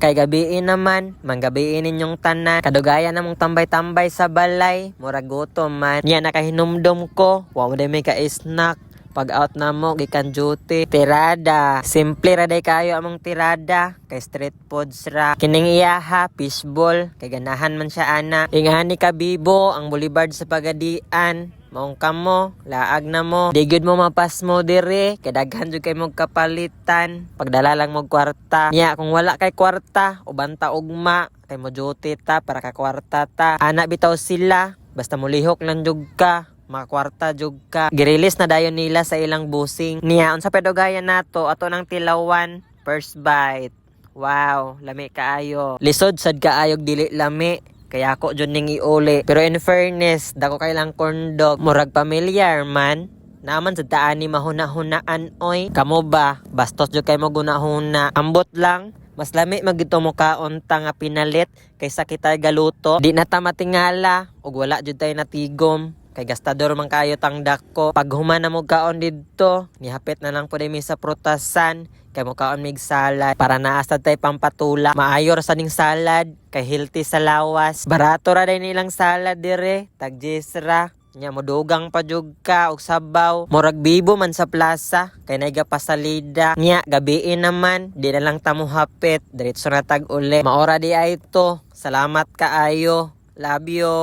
Kay gabiin naman, manggabiin ninyong tanan. Kadugayan namong tambay-tambay sa balay. Murag gutom man. Nya nakahinumdom ko. Wa mo may ka-snack. Pag out na mo, gikan duty. Tirada. Simple raday kayo among tirada. Kay street foods ra. Kining iyaha, fishball. Kay ganahan man siya ana. Ingani ka bibo, ang boulevard sa Pagadian. Maong kamo, laag na mo. Di gyud mo mapas mo dire, kay daghan jud kay mong kapalitan. Pagdala lang mo kwarta. Nya kung wala kay kwarta, uban ta ugma, kay mo duty ta para ka kwarta ta. Ana bitaw sila, basta mulihok lang jud ka. Makakwarta jug ka. Girilis na dayon nila sa ilang busing. Niya unsa pedogayan nato ato nang tilawan, first bite. Wow, lami kaayo. Lisod sad kaayog dili lami. Kaya ako dyan ning iuli. Pero in fairness, dako kay lang corn dog. Murag familiar man. Naman sa taan ni mahuna-hunaan oy. Kamo ba? Bastos dyan kay mo gunahuna. Ambot lang. Mas lami magito mo kaon ta nga pinalit kaysa kita galuto. Di na ta matingala. Ug wala dyan tayo natigom. Kay gastador man kayo tang dako. Pag human na mo kaon didto, nihapit na lang po mi sa prutasan. Kay mo kaon mig salad para naasad tay pampatula. Maayor sa ning salad kay healthy sa lawas. Barato ra din nilang salad dire, tag 10 ra. Nya modugang pa jud ka og sabaw. Murag bibo man sa plaza kay naiga pasalida. Nya gabiin naman, di na lang ta mo hapit, diretso na tag uli. Maora di ay to. Salamat kaayo. Love you.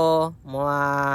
Mua.